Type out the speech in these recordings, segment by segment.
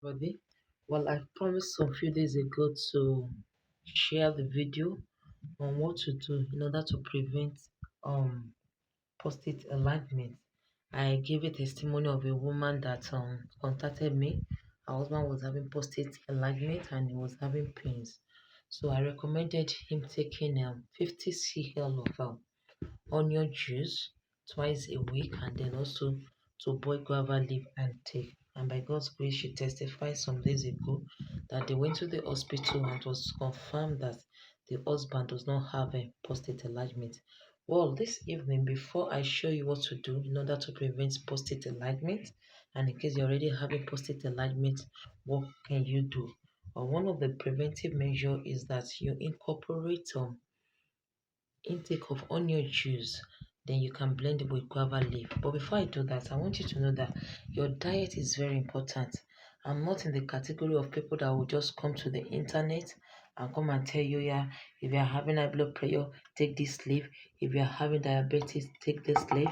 Everybody. Well, I promised some few days ago to share the video on what to do in order to prevent um prostate enlargement. I gave a testimony of a woman that contacted me. Her husband was having prostate enlargement and he was having pains. So I recommended him taking 50 cl of onion juice twice a week and then also to boil guava leaf and take. And by God's grace, she testified some days ago that they went to the hospital and it was confirmed that the husband does not have a prostate enlargement. Well, this evening, before I show you what to do in order to prevent prostate enlargement, and in case you're already having prostate enlargement, what can you do? One of the preventive measures is that you incorporate intake of onion juice, then you can blend it with guava leaf. But before I do that, I want you to know that your diet is very important. I'm not in the category of people that will just come to the internet and come and tell you, yeah, if you're having high blood pressure, take this leaf. If you're having diabetes, take this leaf.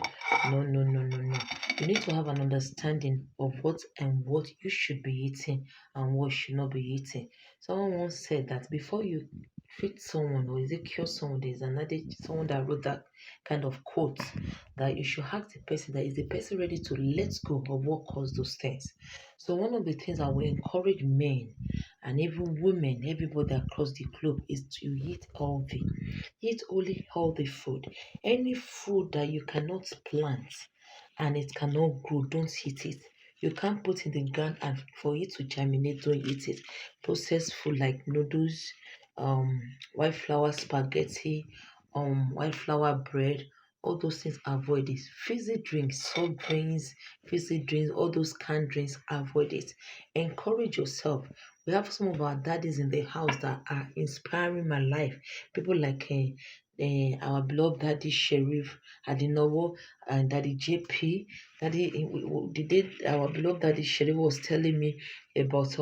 No, no, no, no, no. You need to have an understanding of what you should be eating and what should not be eating. Someone once said that before you treat someone or is it cure someone, there's another someone that wrote that kind of quote that you should ask the person that is the person ready to let go of what caused those things. So one of the things I will encourage men and even women, everybody across the globe, is to eat healthy. Eat only healthy food. Any food that you cannot plant and it cannot grow, don't eat it. You can't put in the ground and for it to germinate, don't eat it. Processed food like noodles, um, white flour spaghetti, white flour bread, all those things, avoid it. Fizzy drinks, fizzy drinks, all those canned drinks, avoid it. Encourage yourself. We have some of our daddies in the house that are inspiring my life. People like our beloved daddy Sheriff Adinowo and daddy JP. The day our beloved daddy Sheriff was telling me about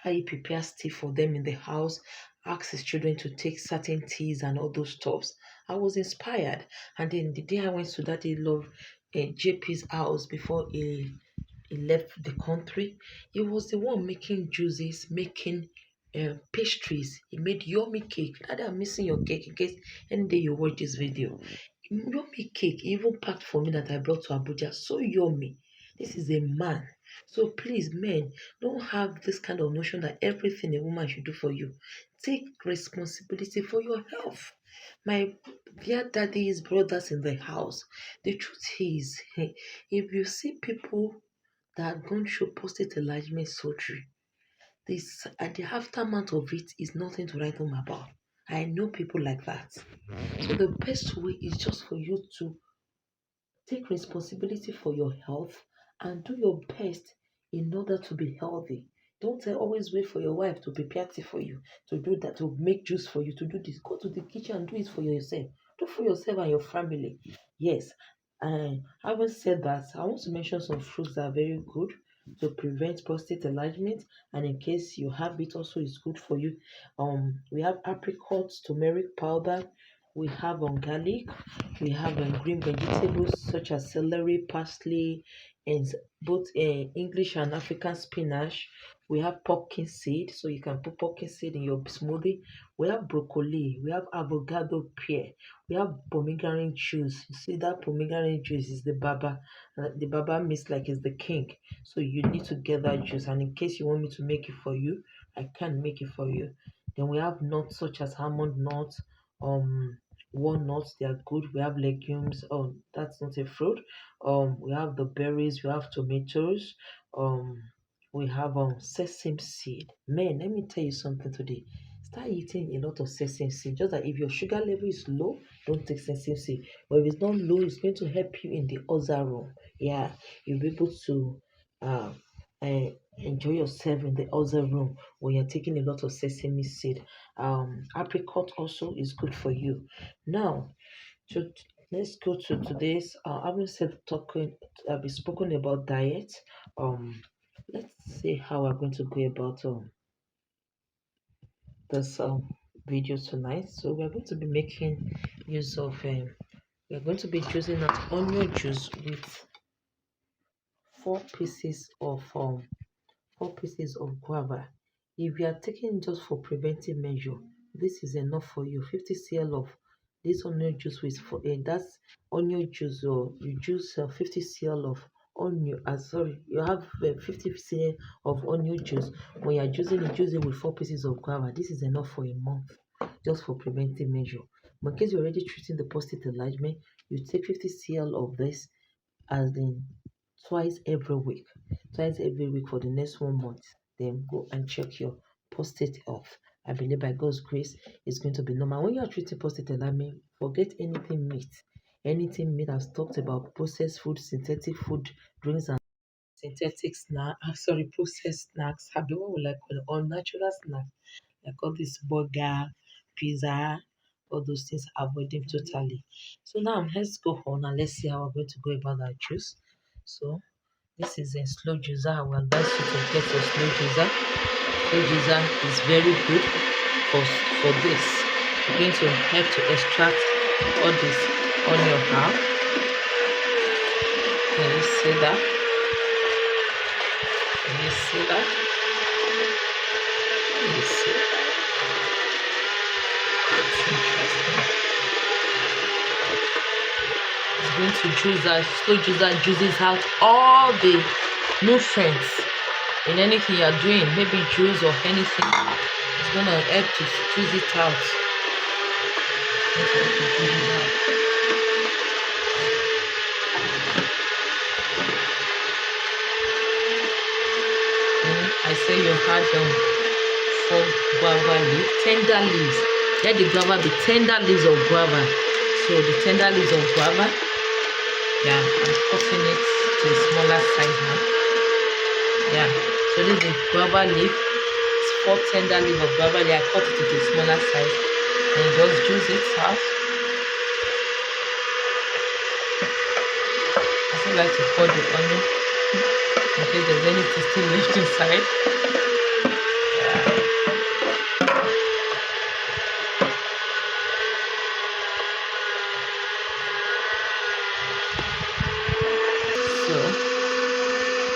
how he prepares tea for them in the house, asks his children to take certain teas and all those stuffs. I was inspired. And then the day I went to Daddy Love JP's house before he left the country, he was the one making juices, making pastries. He made yummy cake. Daddy, I'm missing your cake in case any day you watch this video. Yummy cake, he even packed for me that I brought to Abuja. So yummy. This is a man. So please, men, don't have this kind of notion that everything a woman should do for you. Take responsibility for your health. My dear daddy's brothers in the house, the truth is, if you see people that are going through prostate enlargement surgery, this at the aftermath of it is nothing to write home about. I know people like that. So the best way is just for you to take responsibility for your health and do your best in order to be healthy. Don't always wait for your wife to prepare tea for you, to do that, to make juice for you, to do this. Go to the kitchen and do it for yourself. Do for yourself and your family. Yes. And having said that, I want to mention some fruits that are very good to prevent prostate enlargement. And in case you have it, also is good for you. We have apricots, turmeric powder. We have garlic. We have green vegetables such as celery, parsley, and both English and African spinach. We have pumpkin seed, so you can put pumpkin seed in your smoothie. We have broccoli. We have avocado pear. We have pomegranate juice. You see that pomegranate juice is the baba. The baba means like it's the king. So you need to get that juice. And in case you want me to make it for you, I can make it for you. Then we have nuts such as almond nuts, walnuts, they are good. We have legumes. Oh, that's not a fruit. We have the berries. We have tomatoes. Um, we have sesame seed. Man, let me tell you something today. Start eating a lot of sesame seed. Just that if your sugar level is low, don't take sesame seed. But if it's not low, it's going to help you in the other room. Yeah, you'll be able to uh, uh, enjoy yourself in the other room when you're taking a lot of sesame seed. Apricot also is good for you. Now, to, let's go to today's. Having said talking, I've been spoken about diet. Um, let's see how we're going to go about this video tonight. So we're going to be making use of. We're going to be using an onion juice with 4 pieces of 4 pieces of guava. If you are taking just for preventive measure, this is enough for you. 50 cl of this onion juice with for that's onion juice, or you juice 50 cl of onion. Sorry, you have 50 cl of onion juice. When you are juice it with 4 pieces of guava. This is enough for a month, just for preventive measure. But in case you're already treating the prostate enlargement, you take 50 cl of this as in twice every week. Twice every week for the next 1 month. Then go and check your prostate health. I believe by God's grace it's going to be normal. When you are treating prostate enlargement, forget anything meat. Anything meat I've talked about, processed food, synthetic food, drinks and synthetic snacks. Sorry, processed snacks. Have the one we like unnatural snacks, like all this burger, pizza, all those things, avoid them totally. So now let's go on and let's see how we're going to go about our juice. So this is a slow juicer. I will advise you to get a slow juicer. Slow juicer is very good for, for this. It's going to help to extract all this on your hand. Can you see that? Can you see that? Can you see that? It's going to juice that slow juicer juices out all the nutrients in anything you're doing, maybe juice or anything. It's gonna help to juice it out. I say you had them for guava leaf, tender leaves. Let the guava be tender leaves of guava. So the tender leaves of guava, yeah, I'm cutting it to a smaller size now. Yeah, so this is guava leaf. It's 4 tender leaves of guava leaf. I cut it to a smaller size and just juice it out. I still like to pour the onion in case there's anything still left inside.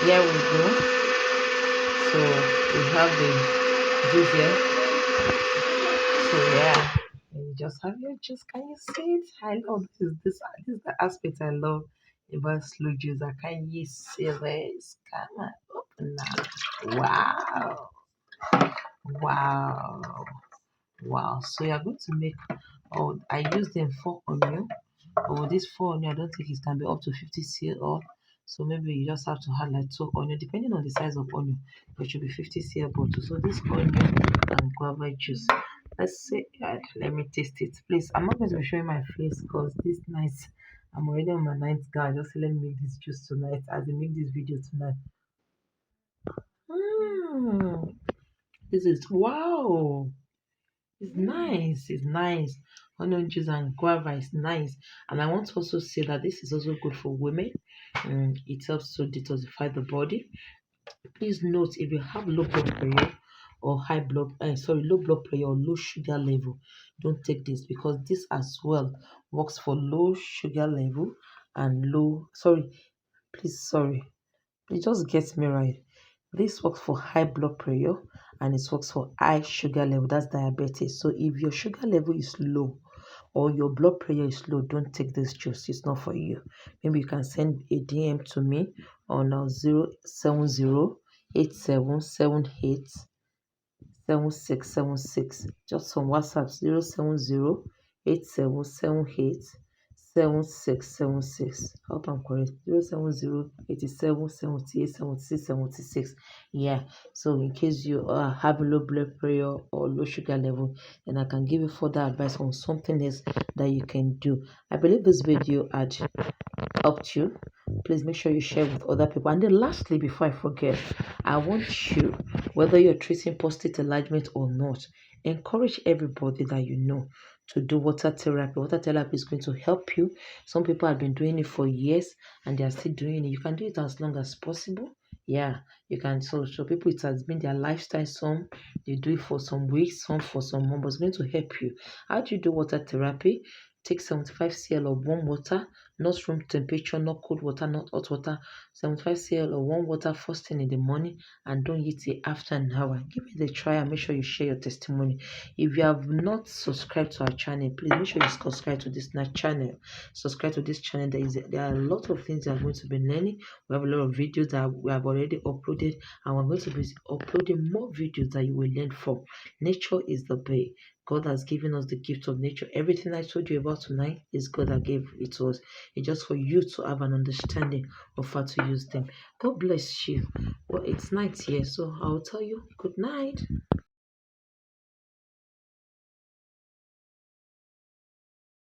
Here we go. So we have the juice here. So yeah, and you just have your juice. Can you see it? I love this is the aspect I love about slow juicer. Can you see this? Come on, open now. Wow, wow, wow. So you're going to make. Oh, I used them 4 onion. Oh, this 4 onion, I don't think it can be up to 50 cl. So maybe you just have to add like 2 onion, depending on the size of onion. It should be 50 cl bottle. So this onion and guava juice. Let's see. Let me taste it, please. I'm not going to be showing my face because this night I'm already on my 9th guy. Just let me make this juice tonight as I make this video tonight. This is wow. It's nice. It's nice. Onion juice and guava is nice. And I want to also say that this is also good for women. It helps to detoxify the body. Please note, if you have low blood pressure or low blood pressure or low sugar level, don't take this, because this as well works for low sugar level and please just get me right. This works for high blood pressure and it works for high sugar level. That's diabetes. So if your sugar level is low or your blood pressure is low, don't take this juice. It's not for you. Maybe you can send a DM to me on 07087787676. Just on WhatsApp 07087787676. I hope I'm correct. 07087787676. Yeah. So in case you have low blood pressure or low sugar level, then I can give you further advice on something else that you can do. I believe this video had helped you. Please make sure you share with other people. And then lastly, before I forget, I want you, whether you're treating prostate enlargement or not, encourage everybody that you know to do water therapy. Water therapy is going to help you. Some people have been doing it for years and they are still doing it. You can do it as long as possible. Yeah, you can. So people, it has been their lifestyle. Some they do it for some weeks, some for some months. But it's going to help you. How do you do water therapy? Take 75 cl of warm water, not room temperature, not cold water, not hot water. 75 cl or warm water first thing in the morning, and don't eat it after an hour. Give it a try and make sure you share your testimony. If you have not subscribed to our channel, please make sure you subscribe to this channel. Subscribe to this channel. There are a lot of things you are going to be learning. We have a lot of videos that we have already uploaded, and we're going to be uploading more videos that you will learn from. Nature is the way. God has given us the gift of nature. Everything I told you about tonight is God that gave it to us. It's just for you to have an understanding of how to use them. God bless you. Well, it's night here, so I'll tell you good night.